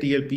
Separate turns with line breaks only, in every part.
TLP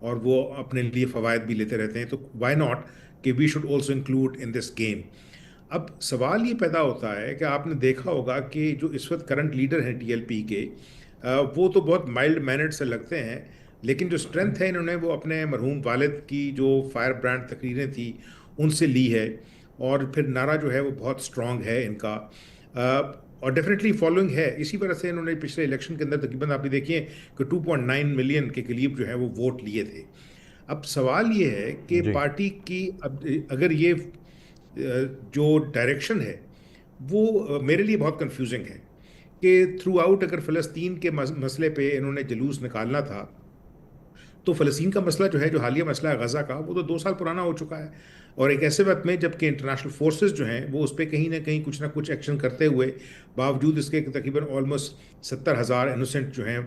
اور وہ اپنے لیے فوائد بھی لیتے رہتے ہیں، تو وائی ناٹ کہ we should also include in this game. اب سوال یہ پیدا ہوتا ہے کہ آپ نے دیکھا ہوگا کہ جو اس وقت کرنٹ لیڈر ہیں ٹی ایل پی کے، وہ تو بہت مائلڈ مینرڈ سے لگتے ہیں، لیکن جو اسٹرینتھ ہے انہوں نے وہ اپنے مرحوم والد کی جو فائر برانڈ تقریریں تھیں ان سے لی ہے، اور پھر نعرہ جو ہے وہ بہت اسٹرانگ ہے ان کا، اور ڈیفینیٹلی فالوئنگ ہے. اسی وجہ سے انہوں نے پچھلے الیکشن کے اندر تقریباً آپ دیکھیے کہ 2.9 ملین کے قریب جو ہے وہ ووٹ لیے تھے. اب سوال یہ ہے کہ
جی
پارٹی کی اب اگر یہ جو ڈائریکشن ہے وہ میرے لیے بہت کنفیوزنگ ہے کہ تھرو آؤٹ اگر فلسطین کے مسئلے پہ انہوں نے جلوس نکالنا تھا تو فلسطین کا مسئلہ جو ہے، جو حالیہ مسئلہ ہے غزہ کا، وہ تو 2 سال پرانا ہو چکا ہے، اور ایک ایسے وقت میں جب کہ انٹرنیشنل فورسز جو ہیں وہ اس پہ کہیں نہ کہیں کچھ نہ کچھ ایکشن کرتے ہوئے، باوجود اس کے تقریباً آلموسٹ 70,000 انوسنٹ جو ہیں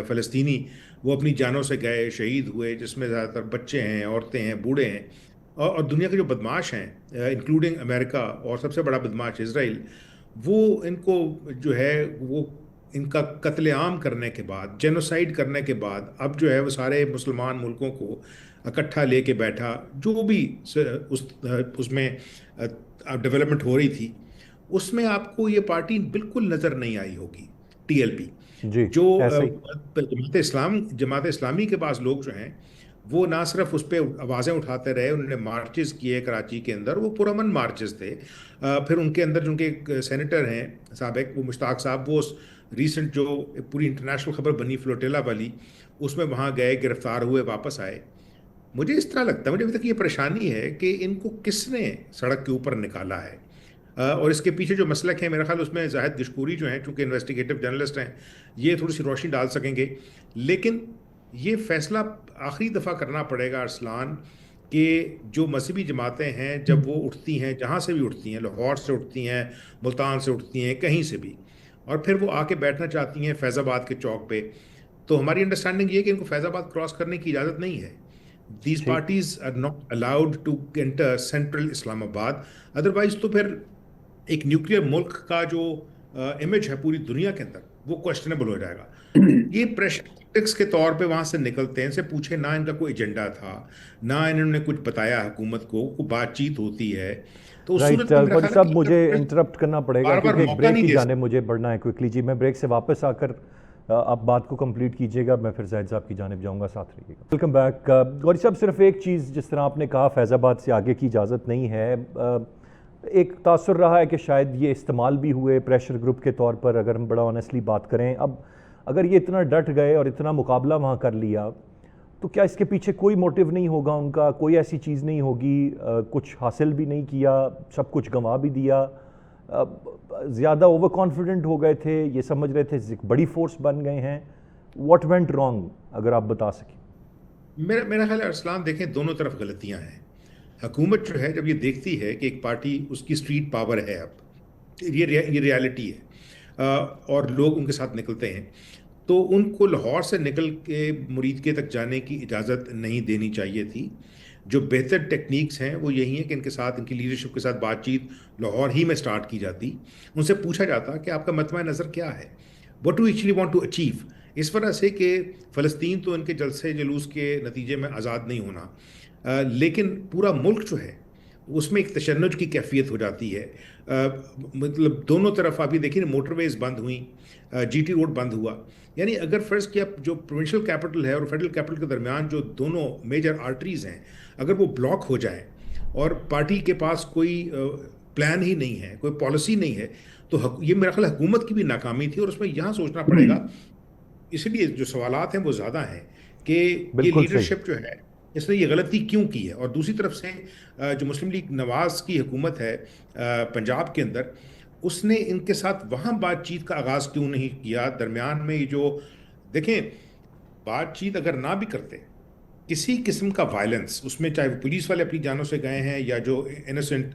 فلسطینی وہ اپنی جانوں سے گئے، شہید ہوئے، جس میں زیادہ تر بچے ہیں، عورتیں ہیں، بوڑھے ہیں، اور دنیا کے جو بدماش ہیں انکلوڈنگ امریکہ اور سب سے بڑا بدماش اسرائیل، وہ ان کو جو ہے وہ ان کا قتل عام کرنے کے بعد، جینوسائیڈ کرنے کے بعد، اب جو ہے وہ سارے مسلمان ملکوں کو اکٹھا لے کے بیٹھا، جو بھی اس میں ڈیولپمنٹ ہو رہی تھی، اس میں آپ کو یہ پارٹی بالکل نظر نہیں آئی ہوگی، ٹی ایل پی.
جی
جو
ایسا ہی.
جماعت اسلامی کے پاس لوگ جو ہیں وہ نہ صرف اس پہ آوازیں اٹھاتے رہے، انہوں نے مارچز کیے کراچی کے اندر، وہ پرامن مارچز تھے. پھر ان کے اندر جو کہ سینیٹر ہیں سابق، وہ مشتاق صاحب، وہ ریسنٹ جو پوری انٹرنیشنل خبر بنی فلوٹیلا والی، اس میں وہاں گئے، گرفتار ہوئے، واپس آئے. مجھے اس طرح لگتا ہے، مجھے ابھی تک یہ پریشانی ہے کہ ان کو کس نے سڑک کے اوپر نکالا ہے، اور اس کے پیچھے جو مسلک ہے، میرا خیال اس میں زاہد گشکوری جو ہیں، چونکہ انویسٹیگیٹو جرنلسٹ ہیں، یہ تھوڑی سی روشنی ڈال سکیں گے. لیکن یہ فیصلہ آخری دفعہ کرنا پڑے گا ارسلان، کہ جو مذہبی جماعتیں ہیں جب وہ اٹھتی ہیں، جہاں سے بھی اٹھتی ہیں، لاہور سے اٹھتی ہیں، ملتان سے اٹھتی ہیں، کہیں سے بھی، اور پھر وہ آ کے بیٹھنا چاہتی ہیں فیض آباد کے چوک پہ، تو ہماری انڈرسٹینڈنگ یہ کہ ان کو فیض آباد کراس کرنے کی اجازت نہیں ہے. دیز
ٹھیک.
Parties are not allowed to enter central Islamabad, otherwise تو پھر ایک نیوکلیر ملک کا جو امیج ہے پوری دنیا کے اندر وہ کوشچنیبل ہو جائے گا. یہ پریشر ٹیکٹکس کے طور پہ وہاں سے نکلتے ہیں، ان سے پوچھے نہ ان کا کوئی ایجنڈا تھا، نہ انہوں نے کچھ بتایا حکومت کو، کوئی بات چیت ہوتی ہے، تو اس
رائٹ
صورت میں میرا
غوری
خیال ہے
صاحب،
کہ
مجھے انٹرپٹ کرنا پڑے گا
بار بار
کیونکہ ایک
موقع
بریک
نہیں
کی
دے
جانب مجھے بڑھنا ہے کوئکلی. جی میں بریک سے واپس آ کر آپ بات کو کمپلیٹ کیجیے گا، میں پھر زاہد صاحب کی جانب جاؤں گا، ساتھ رہیے گا. Welcome back. غوری صاحب، صرف ایک چیز، جس طرح آپ نے کہا فیض آباد سے آگے کی اجازت نہیں ہے، ایک تاثر رہا ہے کہ شاید یہ استعمال بھی ہوئے پریشر گروپ کے طور پر، اگر ہم بڑا آنیسٹلی بات کریں. اب اگر یہ اتنا ڈٹ گئے اور اتنا مقابلہ وہاں کر لیا، تو کیا اس کے پیچھے کوئی موٹیو نہیں ہوگا ان کا؟ کوئی ایسی چیز نہیں ہوگی، کچھ حاصل بھی نہیں کیا، سب کچھ گنوا بھی دیا، زیادہ اوور کانفیڈنٹ ہو گئے تھے، یہ سمجھ رہے تھے بڑی فورس بن گئے ہیں. واٹ وینٹ رانگ، اگر آپ بتا سکیں.
میرا خیال ہے ارسلان، دیکھیں دونوں طرف غلطیاں ہیں. حکومت جو ہے جب یہ دیکھتی ہے کہ ایک پارٹی اس کی اسٹریٹ پاور ہے، اب یہ ریالٹی ہے، اور لوگ ان کے ساتھ نکلتے ہیں، تو ان کو لاہور سے نکل کے مریدکے تک جانے کی اجازت نہیں دینی چاہیے تھی. جو بہتر ٹیکنیکس ہیں وہ یہی ہیں کہ ان کے ساتھ، ان کی لیڈرشپ کے ساتھ بات چیت لاہور ہی میں سٹارٹ کی جاتی، ان سے پوچھا جاتا کہ آپ کا مطمع نظر کیا ہے، what do actually want to achieve, اس وجہ سے کہ فلسطین تو ان کے جلسے جلوس کے نتیجے میں آزاد نہیں ہونا، لیکن پورا ملک جو ہے اس میں ایک تشنج کی کیفیت ہو جاتی ہے. مطلب دونوں طرف آپ یہ دیکھیں، موٹر ویز بند ہوئیں، جی ٹی روڈ بند ہوا. یعنی اگر فرض کیا جو پروونشل کیپٹل ہے اور فیڈرل کیپٹل کے درمیان جو دونوں میجر آرٹریز ہیں، اگر وہ بلاک ہو جائیں اور پارٹی کے پاس کوئی پلان ہی نہیں ہے، کوئی پالیسی نہیں ہے، تو یہ میرا خیال حکومت کی بھی ناکامی تھی. اور اس میں یہاں سوچنا پڑے گا، اس لیے جو سوالات ہیں وہ زیادہ ہیں کہ یہ
بالکل صحیح.
لیڈرشپ جو ہے اس نے یہ غلطی کیوں کی ہے. اور دوسری طرف سے جو مسلم لیگ نواز کی حکومت ہے پنجاب کے اندر، اس نے ان کے ساتھ وہاں بات چیت کا آغاز کیوں نہیں کیا. درمیان میں جو دیکھیں، بات چیت اگر نہ بھی کرتے، کسی قسم کا وائلنس اس میں، چاہے وہ پولیس والے اپنی جانوں سے گئے ہیں یا جو انوسنٹ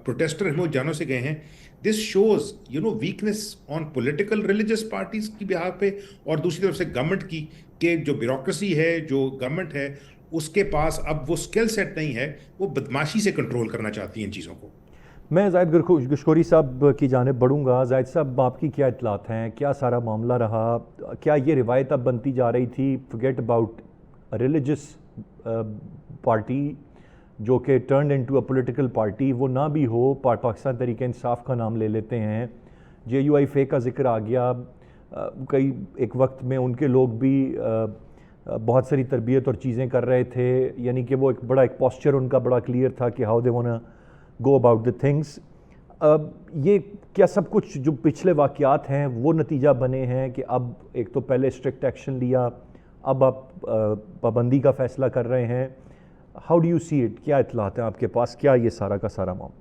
پروٹیسٹر ہیں وہ جانوں سے گئے ہیں، this shows weakness on political religious parties کی بہاف پہ، اور دوسری طرف سے گورنمنٹ کی، کہ جو بیوروکریسی ہے، جو گورنمنٹ ہے، اس کے پاس اب وہ اسکل سیٹ نہیں ہے، وہ بدماشی سے کنٹرول کرنا چاہتی ہیں ان چیزوں کو.
میں زاہد گشکوری صاحب کی جانب بڑھوں گا. زاہد صاحب، آپ کی کیا اطلاعات ہیں؟ کیا سارا معاملہ رہا؟ کیا یہ روایت اب بنتی جا رہی تھی، forget about religious پارٹی جو کہ turned into a political party وہ نہ بھی ہو، پاکستان تحریک انصاف کا نام لے لیتے ہیں، جے یو آئی فے کا ذکر آ گیا، کئی ایک وقت میں ان کے لوگ بھی بہت ساری تربیت اور چیزیں کر رہے تھے، یعنی کہ وہ ایک پوسچر ان کا بڑا کلیئر تھا کہ ہاؤ دے وانا گو اباؤٹ دی تھنگس. یہ کیا سب کچھ جو پچھلے واقعات ہیں وہ نتیجہ بنے ہیں کہ اب ایک تو پہلے اسٹرکٹ ایکشن لیا، اب آپ پابندی کا فیصلہ کر رہے ہیں؟ How do you see it? کیا اطلاعات ہیں آپ کے پاس؟ کیا یہ سارا کا سارا معاملہ؟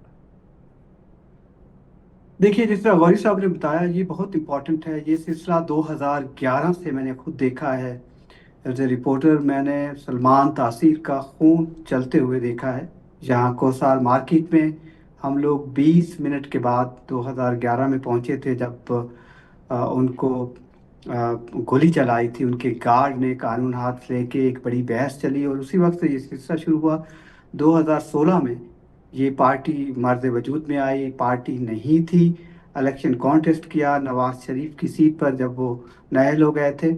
دیکھیے، جس طرح غوری صاحب نے بتایا، یہ بہت امپورٹنٹ ہے. یہ سلسلہ 2011 سے میں نے خود دیکھا ہے. ایز اے رپورٹر میں نے سلمان تاثیر کا خون چلتے ہوئے دیکھا ہے. جہاں کوسار مارکیٹ میں ہم لوگ 20 منٹ کے بعد 2011 میں پہنچے تھے، جب ان کو گولی چلائی تھی ان کے گارڈ نے قانون ہاتھ لے کے. ایک بڑی بحث چلی اور اسی وقت سے یہ سلسلہ شروع ہوا. 2016 میں یہ پارٹی مرد وجود میں آئی. پارٹی نہیں تھی، الیکشن کانٹیسٹ کیا نواز شریف کی سیٹ پر جب وہ نائل ہو گئے تھے،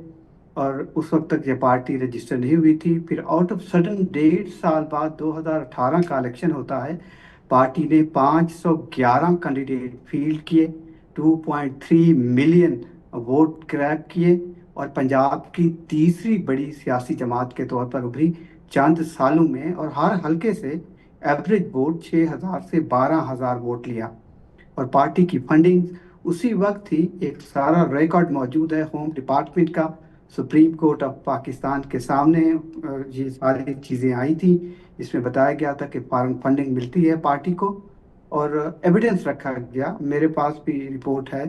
اور اس وقت تک یہ پارٹی رجسٹر نہیں ہوئی تھی. پھر آؤٹ آف سڈن 1.5 سال بعد 2018 کا الیکشن ہوتا ہے. پارٹی نے 511 کینڈیڈیٹ فیلڈ کیے، 2.3 ملین ووٹ کریب کیے، اور پنجاب کی تیسری بڑی سیاسی جماعت کے طور پر ابھری چند سالوں میں. اور ہر حلقے سے ایوریج ووٹ 6,000 سے 12,000 ووٹ لیا. اور پارٹی کی فنڈنگ اسی وقت ہی ایک سارا ریکارڈ موجود ہے ہوم ڈپارٹمنٹ کا، سپریم کورٹ آف پاکستان کے سامنے یہ ساری چیزیں آئی تھیں. اس میں بتایا گیا تھا کہ فارن فنڈنگ ملتی ہے پارٹی کو، اور ایویڈنس رکھا گیا. میرے پاس بھی رپورٹ ہے،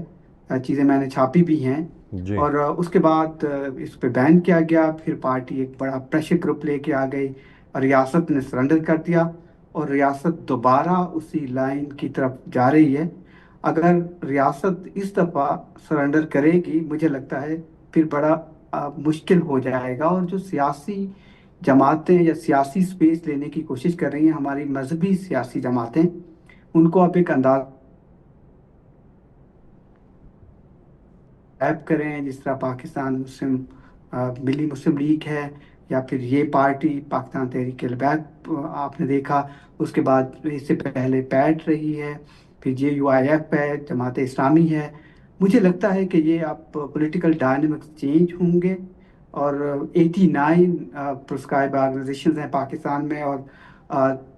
چیزیں میں نے چھاپی بھی ہیں.
جی.
اور اس کے بعد اس پہ بین کیا گیا. پھر پارٹی ایک بڑا پریشر گروپ لے کے آ گئی، ریاست نے سرنڈر کر دیا، اور ریاست دوبارہ اسی لائن کی طرف جا رہی ہے. اگر ریاست اس دفعہ سرنڈر کرے گی، مجھے لگتا ہے پھر بڑا مشکل ہو جائے گا. اور جو سیاسی جماعتیں یا سیاسی سپیس لینے کی کوشش کر رہی ہیں، ہماری مذہبی سیاسی جماعتیں، ان کو اب ایک انداز ایپ کریں، جس طرح پاکستان ملی مسلم لیگ ہے، یا پھر یہ پارٹی پاکستان تحریک لبیک آپ نے دیکھا. اس کے بعد اس سے پہلے پیٹ رہی ہے، پھر JUIF ہے، جماعت اسلامی ہے. مجھے لگتا ہے کہ یہ اب پولیٹیکل ڈائنامکس چینج ہوں گے. اور 89 پرسکرائب آرگنائزیشنز ہیں پاکستان میں، اور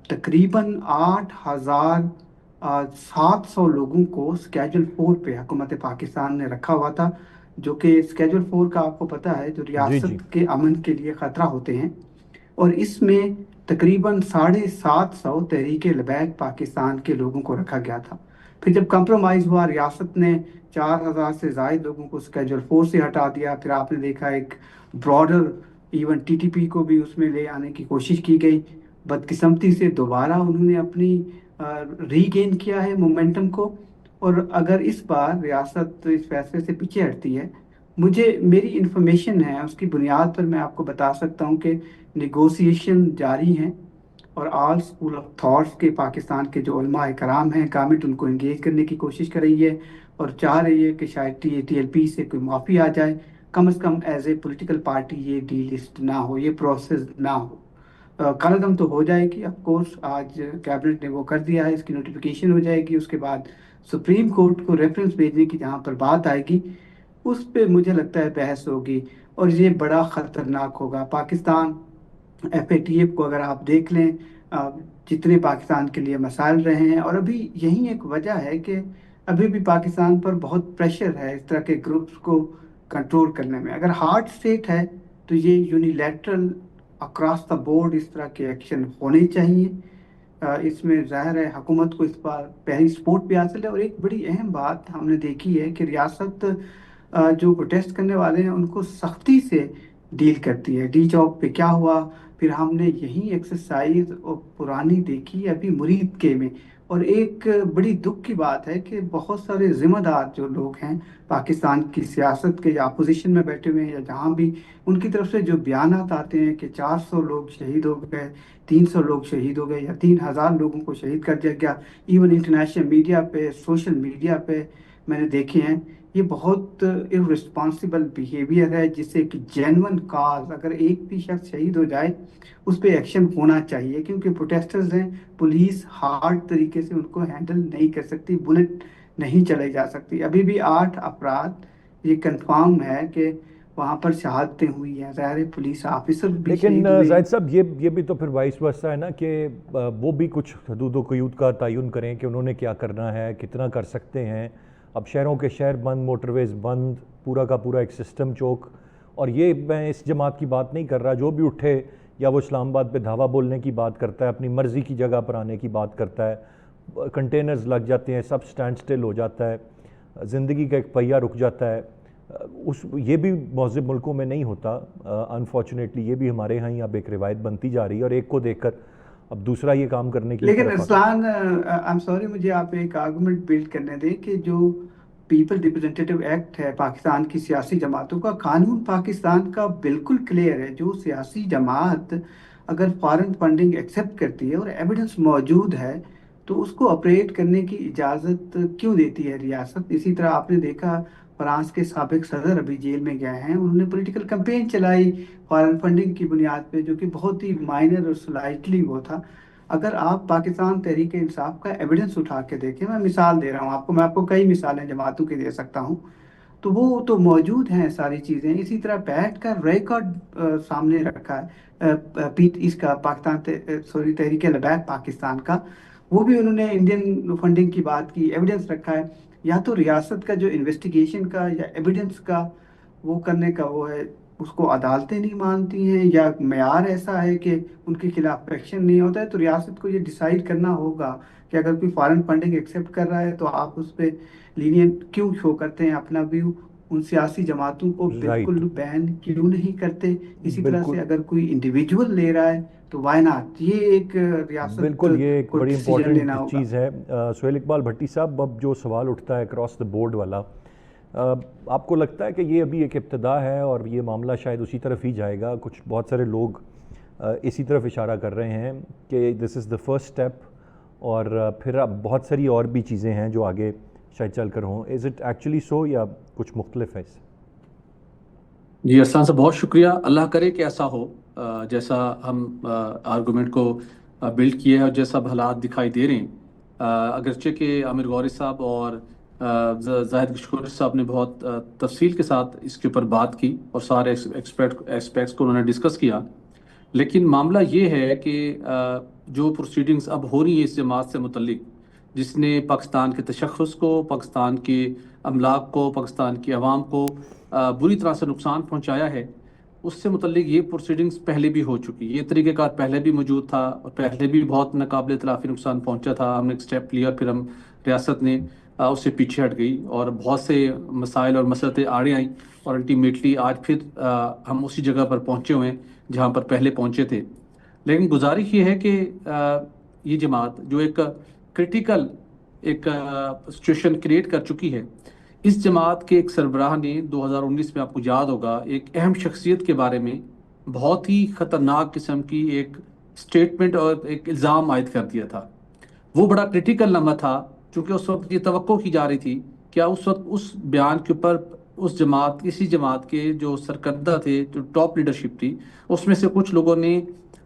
تقریباً 8,700 لوگوں کو اسکیجول 4 پہ حکومت پاکستان نے رکھا ہوا تھا، جو کہ اسکیجول 4 کا آپ کو پتہ ہے جو
جی.
ریاست کے امن کے لیے خطرہ ہوتے ہیں. اور اس میں تقریباً 750 تحریک لبیک پاکستان کے لوگوں کو رکھا گیا تھا. پھر جب کمپرومائز ہوا، ریاست نے 4,000 سے زائد لوگوں کو اسکیجول 4 سے ہٹا دیا. پھر آپ نے دیکھا ایک براڈر ایون TTP کو بھی اس میں لے آنے کی کوشش کی گئی. بدقسمتی سے دوبارہ انہوں نے اپنی ری گین کیا ہے مومنٹم کو. اور اگر اس بار ریاست اس فیصلے سے پیچھے ہٹتی ہے، میری انفارمیشن ہے، اس کی بنیاد پر میں آپ کو بتا سکتا ہوں کہ نیگوسیشن جاری ہیں، اور آل اسکول آف تھاٹس کے پاکستان کے جو علماء کرام ہیں، گورنمنٹ ان کو انگیج کرنے کی کوشش کر رہی ہے، اور چاہ رہی ہے کہ شاید TLP سے کوئی معافی آ جائے. کم از کم ایز اے پولیٹیکل پارٹی یہ ڈی لسٹ نہ ہو، یہ پروسیس نہ ہو. قلم تو ہو جائے گی، آف کورس آج کیبنٹ نے وہ کر دیا ہے، اس کی نوٹیفیکیشن ہو جائے گی. اس کے بعد سپریم کورٹ کو ریفرنس بھیجنے کی جہاں پر بات آئے گی، اس پہ مجھے لگتا ہے بحث ہوگی، اور یہ بڑا خطرناک ہوگا. پاکستان FATF کو اگر آپ دیکھ لیں، جتنے پاکستان کے لیے مسائل رہے ہیں، اور ابھی یہی ایک وجہ ہے کہ ابھی بھی پاکستان پر بہت پریشر ہے اس طرح کے گروپس کو کنٹرول کرنے میں. اگر ہارڈ اسٹیٹ ہے تو یہ یونیلیٹرل اکراس دا بورڈ اس طرح کے ایکشن ہونے چاہیے. اس میں ظاہر ہے حکومت کو اس بار پہلی سپورٹ بھی حاصل ہے. اور ایک بڑی اہم بات ہم نے دیکھی ہے کہ ریاست جو پروٹیسٹ کرنے والے ہیں ان کو سختی سے ڈیل کرتی ہے. ڈی چوک پہ کیا ہوا، پھر ہم نے یہی ایکسرسائز پرانی دیکھی ابھی مرید کے میں. اور ایک بڑی دکھ کی بات ہے کہ بہت سارے ذمہ دار جو لوگ ہیں پاکستان کی سیاست کے، یا اپوزیشن میں بیٹھے ہوئے ہیں یا جہاں بھی، ان کی طرف سے جو بیانات آتے ہیں کہ 400 لوگ شہید ہو گئے، 300 لوگ شہید ہو گئے، یا 3,000 لوگوں کو شہید کر دیا گیا. ایون انٹرنیشنل میڈیا پہ، سوشل میڈیا پہ میں نے دیکھے ہیں، یہ بہت irresponsible بیہیویئر ہے، جس سے کہ جینون کاز اگر ایک بھی شخص شہید ہو جائے اس پہ ایکشن ہونا چاہیے، کیونکہ پروٹیسٹرز ہیں، پولیس ہارڈ طریقے سے ان کو ہینڈل نہیں کر سکتی، بلٹ نہیں چلائی جا سکتی۔ ابھی بھی 8 افراد یہ کنفرم ہے کہ وہاں پر شہادتیں ہوئی ہیں، ظاہر پولیس آفیسر بھی
لیکن
شہید ہوئے ہیں۔
زاہد صاحب یہ بھی تو پھر وائس ورثہ ہے نا کہ وہ بھی کچھ حدود و قیود کا تعین کریں کہ انہوں نے کیا کرنا ہے، کتنا کر سکتے ہیں۔ اب شہروں کے شہر بند، موٹر ویز بند، پورا کا پورا ایک سسٹم چوک، اور یہ میں اس جماعت کی بات نہیں کر رہا، جو بھی اٹھے یا وہ اسلام آباد پہ دھاوا بولنے کی بات کرتا ہے، اپنی مرضی کی جگہ پر آنے کی بات کرتا ہے، کنٹینرز لگ جاتے ہیں، سب سٹینڈ سٹل ہو جاتا ہے، زندگی کا ایک پہیہ رک جاتا ہے، یہ بھی مہذب ملکوں میں نہیں ہوتا انفارچونیٹلی۔ یہ بھی ہمارے ہاں ہی اب ایک روایت بنتی جا رہی ہے، اور ایک کو دیکھ کر اب دوسرا یہ کام کرنے کی
لیکن
طرف
ارسلان، I'm sorry، مجھے آپ ایک آرگومنٹ بلڈ کرنے دیں کہ جو پیپل ریپرزینٹیٹیو ایکٹ ہے پاکستان کی سیاسی جماعتوں کا، قانون پاکستان کا بالکل کلیئر ہے، جو سیاسی جماعت اگر فارن فنڈنگ ایکسیپٹ کرتی ہے اور ایویڈنس موجود ہے تو اس کو آپریٹ کرنے کی اجازت کیوں دیتی ہے ریاست؟ اسی طرح آپ نے دیکھا فرانس کے سابق صدر ابھی جیل میں گئے ہیں، انہوں نے پولیٹیکل کمپین چلائی فارن فنڈنگ کی بنیاد پہ، جو کہ بہت ہی مائنر اور سلائٹلی وہ تھا۔ اگر آپ پاکستان تحریک انصاف کا ایویڈنس اٹھا کے دیکھیں، میں مثال دے رہا ہوں آپ کو، میں آپ کو کئی مثالیں جماعتوں کی دے سکتا ہوں، تو وہ تو موجود ہیں ساری چیزیں۔ اسی طرح پیٹ کا ریکارڈ سامنے رکھا ہے، اس کا پاکستان تحریک لبیک پاکستان کا، وہ بھی انہوں نے انڈین فنڈنگ کی بات کی، ایویڈنس رکھا ہے۔ یا تو ریاست کا جو انویسٹیگیشن کا یا ایویڈنس کا وہ کرنے کا وہ ہے، اس کو عدالتیں نہیں مانتی ہیں، یا معیار ایسا ہے کہ ان کے خلاف ایکشن نہیں ہوتا ہے، تو ریاست کو یہ ڈیسائیڈ کرنا ہوگا کہ اگر کوئی فارن فنڈنگ ایکسیپٹ کر رہا ہے تو آپ اس پہ لینینٹ کیوں شو کرتے ہیں اپنا ویو، ان سیاسی جماعتوں کو
رائٹ۔
بالکل بین کیوں نہیں کرتے؟ اسی طرح
بالکل
سے اگر کوئی انڈیویجول لے رہا ہے تو وائی ناٹ؟ یہ ایک ریاست
بالکل، یہ ایک
کو
بڑی
ڈیسیجن
امپورٹنٹ
لینا ہوگا۔
چیز ہے۔ سہیل اقبال بھٹی صاحب، اب جو سوال اٹھتا ہے اکراس دا بورڈ والا، آپ کو لگتا ہے کہ یہ ابھی ایک ابتدا ہے اور یہ معاملہ شاید اسی طرف ہی جائے گا؟ کچھ بہت سارے لوگ اسی طرف اشارہ کر رہے ہیں کہ دس از دا فرسٹ اسٹیپ، اور پھر اب بہت ساری اور بھی چیزیں ہیں جو آگے شاید چل کر ہوں۔ از اٹ ایکچولی سو یا کچھ مختلف ہے اس سے؟
جی ارسلان صاحب، بہت شکریہ۔ اللہ کرے کہ ایسا ہو جیسا ہم آرگومنٹ کو بلڈ کیے ہیں اور جیسا اب حالات دکھائی دے رہے ہیں۔ اگرچہ کہ عامر غوری صاحب اور زاہد گشکوری صاحب نے بہت تفصیل کے ساتھ اس کے اوپر بات کی اور سارے ایسپیکٹس کو انہوں نے ڈسکس کیا، لیکن معاملہ یہ ہے کہ جو پروسیڈنگز اب ہو رہی ہیں اس جماعت سے متعلق، جس نے پاکستان کے تشخص کو، پاکستان کے املاک کو، پاکستان کی عوام کو بری طرح سے نقصان پہنچایا ہے، اس سے متعلق یہ پروسیڈنگز پہلے بھی ہو چکی۔ یہ طریقہ کار پہلے بھی موجود تھا اور پہلے بھی بہت ناقابل اطلافی نقصان پہنچا تھا۔ ہم نے ایک سٹیپ لیا، پھر ہم ریاست نے اس سے پیچھے ہٹ گئی اور بہت سے مسائل اور مسئلے آڑے آئیں، اور الٹیمیٹلی آج پھر ہم اسی جگہ پر پہنچے ہوئے ہیں جہاں پر پہلے پہنچے تھے۔ لیکن گزارش یہ ہے کہ یہ جماعت جو ایک کرٹیکل ایک سچویشن کریٹ کر چکی ہے، اس جماعت کے ایک سربراہ نے 2019 میں، آپ کو یاد ہوگا، ایک اہم شخصیت کے بارے میں بہت ہی خطرناک قسم کی ایک سٹیٹمنٹ اور ایک الزام عائد کر دیا تھا۔ وہ بڑا کرٹیکل لمحہ تھا، چونکہ اس وقت یہ توقع کی جا رہی تھی کہ اس وقت اس بیان کے اوپر اسی جماعت کے جو سرکردہ تھے، جو ٹاپ لیڈرشپ تھی، اس میں سے کچھ لوگوں نے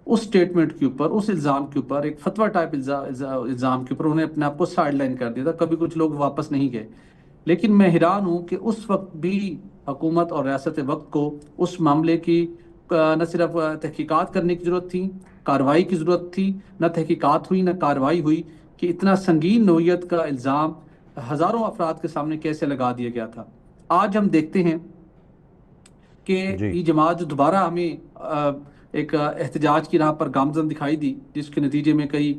اس سٹیٹمنٹ کے اوپر، اس الزام کے اوپر، ایک فتویٰ ٹائپ الزام کے اوپر انہیں اپنے آپ کو سائڈ لائن کر دیا تھا۔ کبھی کچھ لوگ واپس نہیں گئے، لیکن میں حیران ہوں کہ اس وقت بھی حکومت اور ریاست وقت کو اس معاملے کی نہ صرف تحقیقات کرنے کی ضرورت تھی، کارروائی کی ضرورت تھی، نہ تحقیقات ہوئی نہ کارروائی ہوئی، کہ اتنا سنگین نوعیت کا الزام ہزاروں افراد کے سامنے کیسے لگا دیا گیا تھا۔ آج ہم دیکھتے ہیں کہ یہ جماعت جو دوبارہ ہمیں ایک احتجاج کی راہ پر گامزن دکھائی دی، جس کے نتیجے میں کئی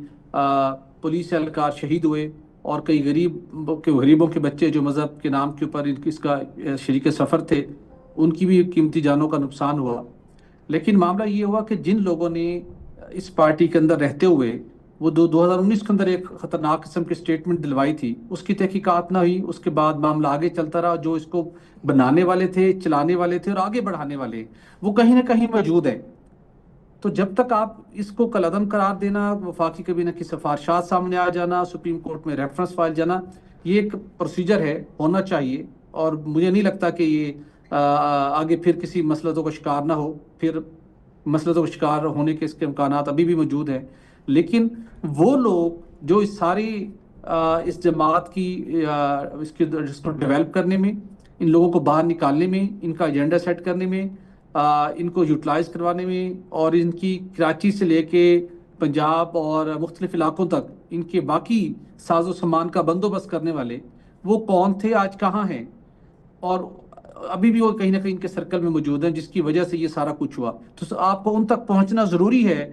پولیس اہلکار شہید ہوئے اور کئی غریبوں کے بچے جو مذہب کے نام کے اوپر اس کا شریک سفر تھے، ان کی بھی قیمتی جانوں کا نقصان ہوا۔ لیکن معاملہ یہ ہوا کہ جن لوگوں نے اس پارٹی کے اندر رہتے ہوئے وہ 2019 کے اندر ایک خطرناک قسم کی سٹیٹمنٹ دلوائی تھی، اس کی تحقیقات نہ ہوئی، اس کے بعد معاملہ آگے چلتا رہا۔ جو اس کو بنانے والے تھے، چلانے والے تھے اور آگے بڑھانے والے، وہ کہیں نہ کہیں موجود ہیں۔ تو جب تک آپ اس کو کالعدم قرار دینا، وفاقی کابینہ کی سفارشات سامنے آ جانا، سپریم کورٹ میں ریفرنس فائل جانا، یہ ایک پروسیجر ہے، ہونا چاہیے، اور مجھے نہیں لگتا کہ یہ آگے پھر کسی مسلطوں کا شکار نہ ہو، پھر مسلطوں کا شکار ہونے کے اس کے امکانات ابھی بھی موجود ہیں۔ لیکن وہ لوگ جو اس ساری اس جماعت کی اس کو ڈیولپ کرنے میں، ان لوگوں کو باہر نکالنے میں، ان کا ایجنڈا سیٹ کرنے میں، ان کو یوٹیلائز کروانے میں، اور ان کی کراچی سے لے کے پنجاب اور مختلف علاقوں تک ان کے باقی ساز و سامان کا بندوبست کرنے والے وہ کون تھے، آج کہاں ہیں، اور ابھی بھی وہ کہیں نہ کہیں ان کے سرکل میں موجود ہیں، جس کی وجہ سے یہ سارا کچھ ہوا۔ تو آپ کو ان تک پہنچنا ضروری ہے۔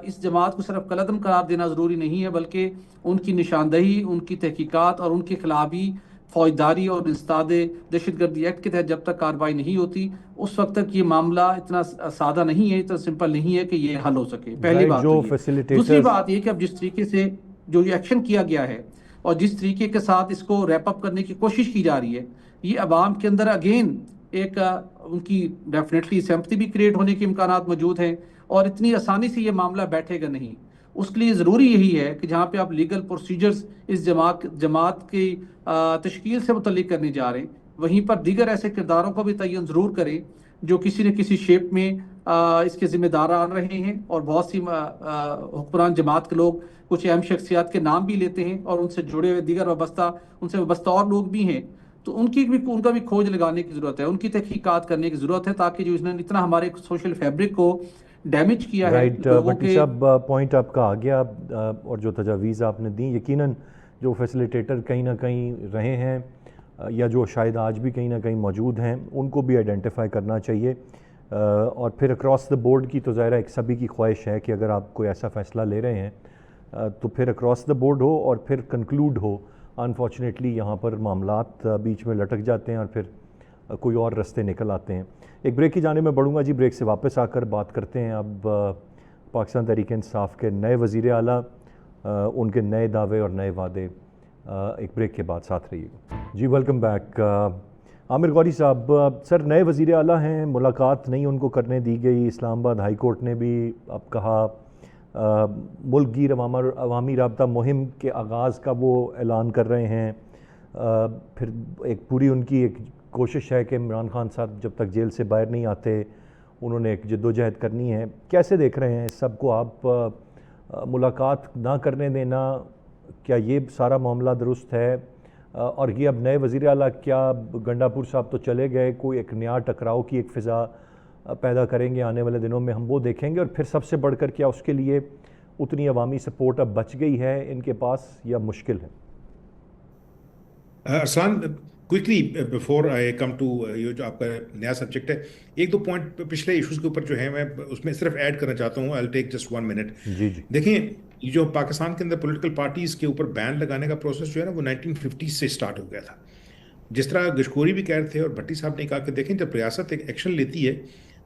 اس جماعت کو صرف قلعدم قرار دینا ضروری نہیں ہے، بلکہ ان کی نشاندہی، ان کی تحقیقات اور ان کے خلاف بھی فوجداری اور انسداد دہشت گردی ایکٹ کے تحت جب تک کارروائی نہیں ہوتی، اس وقت تک یہ معاملہ اتنا سادہ نہیں ہے، اتنا سمپل نہیں ہے کہ یہ حل ہو سکے۔ پہلی بات تو یہ۔ دوسری بات یہ کہ اب جس طریقے سے جو یہ ایکشن کیا گیا ہے اور جس طریقے کے ساتھ اس کو ریپ اپ کرنے کی کوشش کی جا رہی ہے، یہ عوام کے اندر اگین ایک ان کی ڈیفینیٹلی سمپتی بھی کریٹ ہونے کے امکانات موجود ہیں، اور اتنی آسانی سے یہ معاملہ بیٹھے گا نہیں۔ اس کے لیے ضروری یہی ہے کہ جہاں پہ آپ لیگل پروسیجرز اس جماعت کی تشکیل سے متعلق کرنے جا رہے ہیں، وہیں پر دیگر ایسے کرداروں کو بھی تعین ضرور کریں جو کسی نہ کسی شیپ میں اس کے ذمہ داران رہے ہیں، اور بہت سی حکمران جماعت کے لوگ کچھ اہم شخصیات کے نام بھی لیتے ہیں، اور ان سے جڑے ہوئے دیگر ان سے وابستہ اور لوگ بھی ہیں۔ تو ان کا بھی کھوج لگانے کی ضرورت ہے، ان کی تحقیقات کرنے کی ضرورت ہے، تاکہ جو اس نے اتنا ہمارے سوشل فیبرک کو ڈیمیج کیا ہے لوگوں
بٹی
کے۔
صاحب پوائنٹ آپ کا آ گیا، اور جو تجاویز آپ نے دی، یقیناً جو فیسیلیٹیٹر کہیں نہ کہیں رہے ہیں یا جو شاید آج بھی کہیں نہ کہیں موجود ہیں، ان کو بھی آئیڈینٹیفائی کرنا چاہیے، اور پھر اکراس دا بورڈ کی تو ظاہرہ ایک سبھی کی خواہش ہے کہ اگر آپ کوئی ایسا فیصلہ لے رہے ہیں تو پھر اکراس دا بورڈ ہو اور پھر کنکلوڈ ہو۔ انفارچونیٹلی یہاں پر معاملات بیچ میں لٹک جاتے ہیں اور پھر کوئی اور رستے نکل آتے ہیں۔ ایک بریک کی جانب میں بڑھوں گا جی، بریک سے واپس آ کر بات کرتے ہیں اب پاکستان تحریک انصاف کے نئے وزیر اعلیٰ، ان کے نئے دعوے اور نئے وعدے۔ ایک بریک کے بعد ساتھ رہیے گا جی۔ Welcome back. عامر غوری صاحب، سر نئے وزیر اعلیٰ ہیں، ملاقات نہیں ان کو کرنے دی گئی، اسلام آباد ہائی کورٹ نے بھی اب کہا ملک گیر عوامی رابطہ مہم کے آغاز کا وہ اعلان کر رہے ہیں، پھر ایک پوری ان کی ایک کوشش ہے کہ عمران خان صاحب جب تک جیل سے باہر نہیں آتے انہوں نے ایک جد و جہد کرنی ہے۔ کیسے دیکھ رہے ہیں اس سب کو آپ؟ ملاقات نہ کرنے دینا، کیا یہ سارا معاملہ درست ہے؟ اور یہ اب نئے وزیر اعلیٰ کیا گنڈاپور صاحب تو چلے گئے، کوئی ایک نیا ٹکراؤ کی ایک فضا پیدا کریں گے آنے والے دنوں میں، ہم وہ دیکھیں گے؟ اور پھر سب سے بڑھ کر کیا اس کے لیے اتنی عوامی سپورٹ اب بچ گئی ہے ان کے پاس یا مشکل ہے؟
Arsalan, quickly before I come to یہ جو آپ کا نیا سبجیکٹ ہے، ایک دو پوائنٹ پچھلے ایشوز کے اوپر جو ہے میں اس میں صرف ایڈ کرنا چاہتا ہوں۔ I'll take just 1 minute۔
جی جی
دیکھیں، یہ جو پاکستان کے اندر پولیٹیکل پارٹیز کے اوپر بین لگانے کا پروسیس جو ہے نا وہ 1950 سے سٹارٹ ہو گیا تھا۔ جس طرح گشکوری بھی کہہ رہے تھے اور بھٹی صاحب نے کہا کہ دیکھیں جب ریاست ایک ایکشن لیتی ہے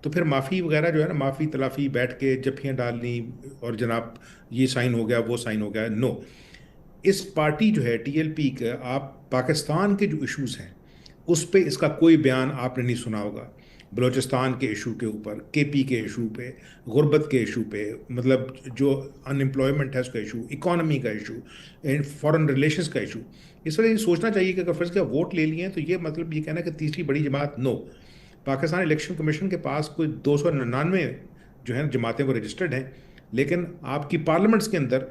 تو پھر معافی وغیرہ جو ہے نا، معافی تلافی بیٹھ کے جفیاں ڈالنی اور جناب یہ سائن ہو گیا وہ سائن ہو گیا، نو۔ اس پارٹی جو ہے ٹی ایل پی کا، آپ پاکستان کے جو ایشوز ہیں اس پہ اس کا کوئی بیان آپ نے نہیں سنا ہوگا۔ بلوچستان کے ایشو کے اوپر، کے پی کے ایشو پہ، غربت کے ایشو پہ، مطلب جو ان امپلائمنٹ ہے اس کا ایشو، اکانومی کا ایشو، فارن ریلیشنز کا ایشو۔ اس وجہ یہ سوچنا چاہیے کہ اگر فرض کیا ووٹ لے لیے ہیں تو یہ مطلب یہ کہنا کہ تیسری بڑی جماعت، نو۔ پاکستان الیکشن کمیشن کے پاس کوئی 299 جو ہے جماعتیں وہ رجسٹرڈ ہیں، لیکن آپ کی پارلیمنٹس کے اندر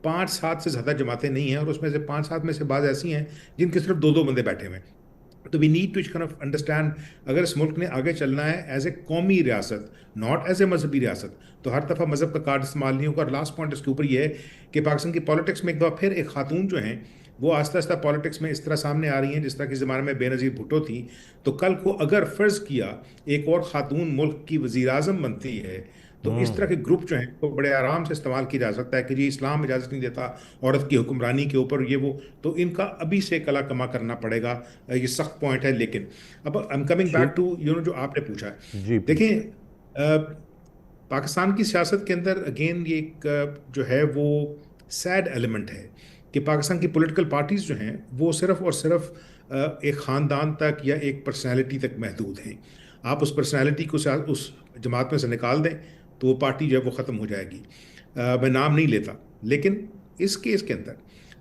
5-7 سے زیادہ جماعتیں نہیں ہیں، اور اس میں سے 5-7 میں سے بعض ایسی ہیں جن کے صرف 2 بندے بیٹھے ہوئے ہیں۔ تو we need to kind of understand, اگر اس ملک نے آگے چلنا ہے ایز اے قومی ریاست، ناٹ ایز اے مذہبی ریاست، تو ہر دفعہ مذہب کا کارڈ استعمال نہیں ہوگا۔ اور لاسٹ پوائنٹ اس کے اوپر یہ ہے کہ پاکستان کی پالیٹکس میں ایک دفعہ پھر ایک خاتون جو ہیں وہ آہستہ آہستہ پالیٹکس میں اس طرح سامنے آ رہی ہیں جس طرح کے زمانے میں بے نظیر بھٹو تھی۔ تو کل کو اگر فرض کیا ایک اور خاتون ملک کی وزیر اعظم بنتی ہے تو اس طرح کے گروپ جو ہیں وہ بڑے آرام سے استعمال کیا جا سکتا ہے کہ جی اسلام اجازت نہیں دیتا عورت کی حکمرانی کے اوپر، یہ وہ، تو ان کا ابھی سے کلا کما کرنا پڑے گا۔ یہ سخت پوائنٹ ہے۔ لیکن اب I'm coming back to جو آپ نے پوچھا ہے، دیکھیں پاکستان کی سیاست کے اندر اگین یہ ایک جو ہے وہ سیڈ ایلیمنٹ ہے کہ پاکستان کی پولیٹیکل پارٹیز جو ہیں وہ صرف اور صرف ایک خاندان تک یا ایک پرسنالٹی تک محدود ہیں۔ آپ اس پرسنالٹی کو اس جماعت میں سے نکال دیں تو وہ پارٹی جو ہے وہ ختم ہو جائے گی۔ میں نام نہیں لیتا، لیکن اس کیس کے اندر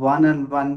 1-on-1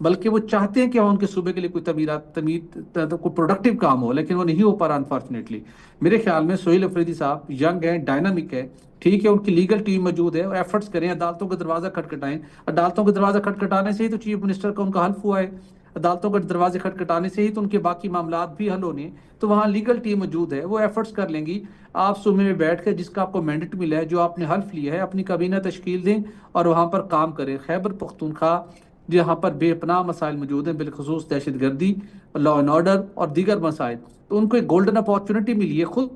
بلکہ وہ چاہتے ہیں کہ وہاں ان کے صوبے کے لیے کوئی کوئی پروڈکٹیو کام ہو، لیکن وہ نہیں ہو پا رہا انفارچونیٹلی۔ میرے خیال میں سہیل افریدی صاحب ینگ ہیں، ڈائنامک ہے، ٹھیک ہے، ان کی لیگل ٹیم موجود ہے، وہ ایفرٹس کریں، عدالتوں کا دروازہ کھٹکھٹائیں۔ عدالتوں کا دروازہ کھٹکھٹانے سے ہی تو چیف منسٹر کا ان کا حلف ہوا ہے، عدالتوں کے دروازے کھٹکھٹانے سے ہی تو ان کے باقی معاملات بھی حل ہونے ہیں۔ تو وہاں لیگل ٹیم موجود ہے، وہ ایفرٹس کر لیں گی۔ آپ صوبے میں بیٹھ کے جس کا آپ کو مینڈیٹ ملا ہے، جو آپ نے حلف لیا ہے، اپنی کابینہ تشکیل دیں اور وہاں پر کام کریں۔ خیبر پختونخوا جہاں پر بے پناہ مسائل موجود ہیں، بالخصوص دہشت گردی، لا اینڈ آرڈر اور دیگر مسائل، تو ان کو ایک گولڈن اپارچونٹی ملی ہے خود۔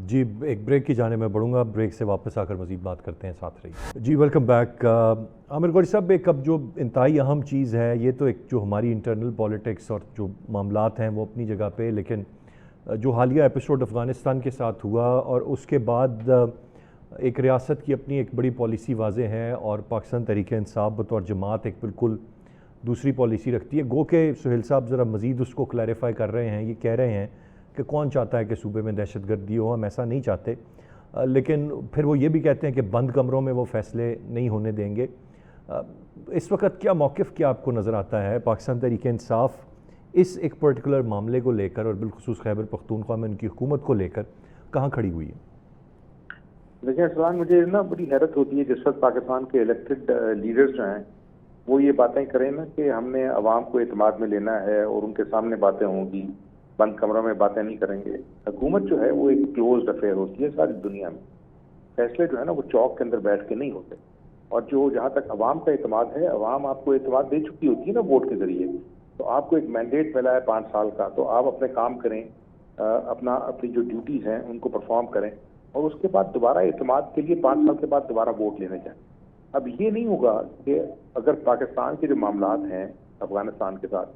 جی ایک بریک کی جانب میں بڑھوں گا، بریک سے واپس آ کر مزید بات کرتے ہیں، ساتھ رہیے۔ جی ویلکم بیک۔ عامر غوری صاحب، ایک اب جو انتہائی اہم چیز ہے، یہ تو ایک جو ہماری انٹرنل پالیٹکس اور جو معاملات ہیں وہ اپنی جگہ پہ، لیکن جو حالیہ ایپیسوڈ افغانستان کے ساتھ ہوا اور اس کے بعد ایک ریاست کی اپنی ایک بڑی پالیسی واضح ہے اور پاکستان تحریک انصاف بطور جماعت ایک بالکل دوسری پالیسی رکھتی ہے۔ گو کہ سہیل صاحب ذرا مزید اس کو کلیریفائی کر رہے ہیں، یہ کہہ رہے ہیں کہ کون چاہتا ہے کہ صوبے میں دہشت گردی ہو، ہم ایسا نہیں چاہتے، لیکن پھر وہ یہ بھی کہتے ہیں کہ بند کمروں میں وہ فیصلے نہیں ہونے دیں گے۔ اس وقت کیا موقف کیا آپ کو نظر آتا ہے پاکستان تحریک انصاف اس ایک پرٹیکولر معاملے کو لے کر اور بالخصوص خیبر پختونخوا میں ان کی حکومت کو لے کر کہاں کھڑی ہوئی ہے؟
دیکھیں اسلام، مجھے نا بڑی حیرت ہوتی ہے جس وقت پاکستان کے الیکٹڈ لیڈرز جو ہیں وہ یہ باتیں کریں نا کہ ہم نے عوام کو اعتماد میں لینا ہے اور ان کے سامنے باتیں ہوں گی، بند کمروں میں باتیں نہیں کریں گے۔ حکومت جو ہے وہ ایک کلوزڈ افیئر ہوتی ہے ساری دنیا میں، فیصلے جو ہے نا وہ چوک کے اندر بیٹھ کے نہیں ہوتے، اور جو جہاں تک عوام کا اعتماد ہے، عوام آپ کو اعتماد دے چکی ہوتی ہے نا ووٹ کے ذریعے، تو آپ کو ایک مینڈیٹ ملا ہے 5 سال کا، تو آپ اپنے کام کریں، اپنی جو ڈیوٹیز ہیں ان کو پرفارم کریں، اور اس کے بعد دوبارہ اعتماد کے لیے 5 سال کے بعد دوبارہ ووٹ لینے جائیں۔ اب یہ نہیں ہوگا کہ اگر پاکستان کے جو معاملات ہیں افغانستان کے ساتھ،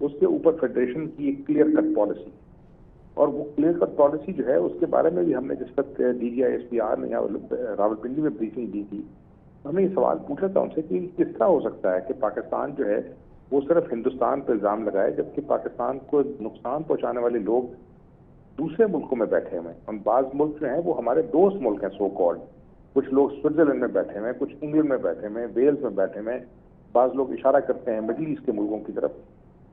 اس کے اوپر فیڈریشن کی ایک کلیئر کٹ پالیسی، اور وہ کلیئر کٹ پالیسی جو ہے اس کے بارے میں بھی ہم نے جس وقت D G I S P R نے راولپنڈی میں بریفنگ دی تھی، ہم نے یہ سوال پوچھا تھا ان سے کہ کس طرح ہو سکتا ہے کہ پاکستان جو ہے وہ صرف ہندوستان پہ الزام لگائے، جبکہ پاکستان کو نقصان پہنچانے والے لوگ دوسرے ملکوں میں بیٹھے ہوئے ہیں، اور بعض ملک جو ہیں وہ ہمارے دوست ملک ہیں سو کالڈ، کچھ لوگ سوئٹزرلینڈ میں بیٹھے ہوئے ہیں، کچھ انگلینڈ میں بیٹھے ہوئے ہیں، ویلز میں بیٹھے ہوئے ہیں، بعض لوگ اشارہ کرتے ہیں مڈل ایسٹ کے ملکوں کی طرف۔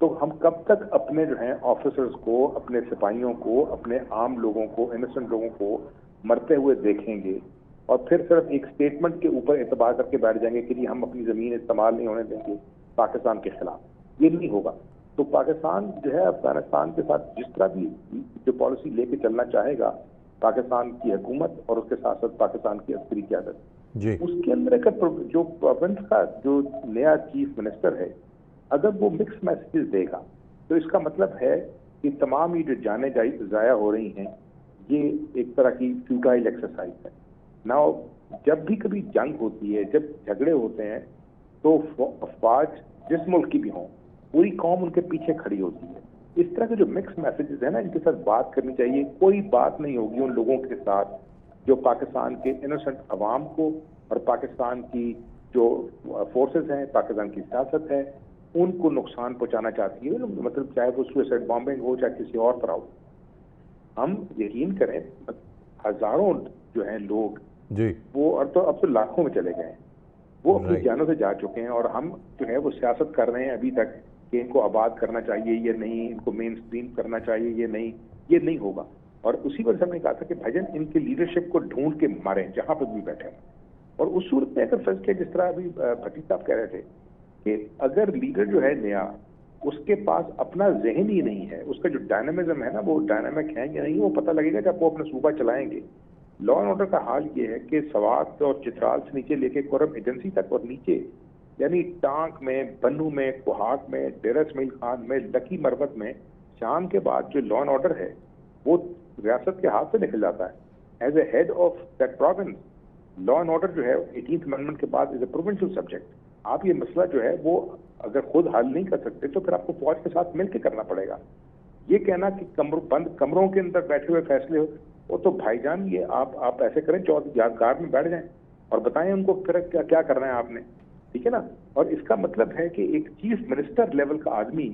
تو ہم کب تک اپنے جو ہیں آفیسرز کو، اپنے سپاہیوں کو، اپنے عام لوگوں کو، انوسنٹ لوگوں کو مرتے ہوئے دیکھیں گے اور پھر صرف ایک سٹیٹمنٹ کے اوپر اعتبار کر کے بیٹھ جائیں گے کہ جی ہم اپنی زمین استعمال نہیں ہونے دیں گے پاکستان کے خلاف؟ یہ نہیں ہوگا۔ تو پاکستان جو ہے افغانستان کے ساتھ جس طرح بھی جو پالیسی لے کے چلنا چاہے گا، پاکستان کی حکومت اور اس کے ساتھ ساتھ پاکستان کی عسکری قیادت،
جی
اس کے اندر ایک جو پروونس کا جو نیا چیف منسٹر ہے، اگر وہ مکس میسیجز دے گا تو اس کا مطلب ہے کہ تمام یہ جو جانیں ضائع ہو رہی ہیں، یہ ایک طرح کی فیوٹائل ایکسرسائز ہے۔ نا جب بھی کبھی جنگ ہوتی ہے، جب جھگڑے ہوتے ہیں، تو افواج جس ملک کی بھی ہوں، پوری قوم ان کے پیچھے کھڑی ہوتی ہے۔ اس طرح کے جو مکس میسیجز ہیں نا، ان کے ساتھ بات کرنی چاہیے۔ کوئی بات نہیں ہوگی ان لوگوں کے ساتھ جو پاکستان کے انوسنٹ عوام کو اور پاکستان کی جو فورسز ہیں، پاکستان کی سیاست ہے، ان کو نقصان پہنچانا چاہتی ہے، مطلب چاہے وہ سوئسائڈ بامبنگ ہو چاہے کسی اور طرح ہو۔ ہم یقین کریں ہزاروں جو ہیں لوگ
جی
وہ اب تو لاکھوں میں چلے گئے ہیں، وہ اپنی جانوں سے جا چکے ہیں، اور ہم جو ہے وہ سیاست کر رہے ہیں ابھی تک کہ ان کو آباد کرنا چاہیے یا نہیں، ان کو مین اسٹریم کرنا چاہیے یا نہیں، یہ نہیں ہوگا۔ اور اسی وجہ سے ہم نے کہا تھا کہ بھائی جان ان کی لیڈرشپ کو ڈھونڈ کے ماریں جہاں پہ بھی بیٹھے ہیں، اور اس صورت میں اگر فیصلے جس طرح ابھی بھٹی صاحب کہہ رہے تھے کہ اگر لیڈر جو ہے نیا، اس کے پاس اپنا ذہن ہی نہیں ہے، اس کا جو ڈائنامزم ہے نا، وہ ڈائنامک ہے یا نہیں، وہ پتہ لگے گا جب وہ اپنا صوبہ چلائیں گے۔ لا اینڈ آرڈر کا حال یہ ہے کہ سوات اور چترال سے نیچے لے کے کورم ایجنسی تک، اور نیچے یعنی ٹانک میں، بنو میں، کوہاٹ میں، ڈیرہ اسماعیل خان میں، لکی مروت میں، شام کے بعد جو لا اینڈ آرڈر ہے وہ ریاست کے ہاتھ سے نکل جاتا ہے۔ As a head of that province, law and order جو ہے 18th امینڈمنٹ کے بعد از اے پروونشل سبجیکٹ۔ آپ یہ مسئلہ جو ہے وہ اگر خود حل نہیں کر سکتے تو پھر آپ کو فوج کے ساتھ مل کے کرنا پڑے گا۔ یہ کہنا کہ بند کمروں کے اندر بیٹھے ہوئے فیصلے ہو، وہ تو بھائی جان یہ آپ ایسے کریں، یادگار میں بیٹھ جائیں اور بتائیں ان کو پھر کیا کرنا ہے آپ نے، ٹھیک ہے نا۔ اور اس کا مطلب ہے کہ ایک چیف منسٹر لیول کا آدمی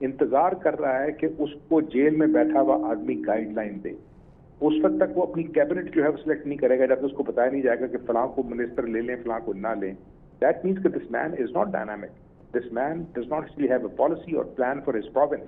انتظار کر رہا ہے کہ اس کو جیل میں بیٹھا ہوا آدمی گائیڈ لائن دے۔ اس وقت تک وہ اپنی کیبنٹ جو ہے وہ سلیکٹ نہیں کرے گا جب تک اس کو بتایا نہیں جائے گا کہ فلاں کو منسٹر لے لیں، فلاں کو نہ لیں۔ دیٹ مینس کہ this man is not dynamic. This man does not actually have a policy or plan for his province.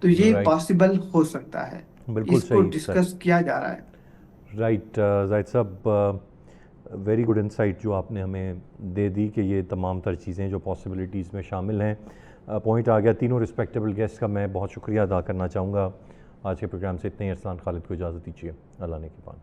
تو یہ
Right.
پاسبل ہو سکتا ہے.
بالکل
اس کو
صحیح
ڈسکس کیا جا رہا ہے.
رائٹ زاہد صاحب، ویری گڈ انسائٹ جو آپ نے ہمیں دے دی کہ یہ تمام تر چیزیں جو پاسبلٹیز میں شامل ہیں. پوائنٹ آ گیا. تینوں رسپیکٹیبل گیسٹ کا میں بہت شکریہ ادا کرنا چاہوں گا. آج کے پروگرام سے اتنے ہی. ارسلان خالد کو اجازت دیجیے. اللہ نے کے پان.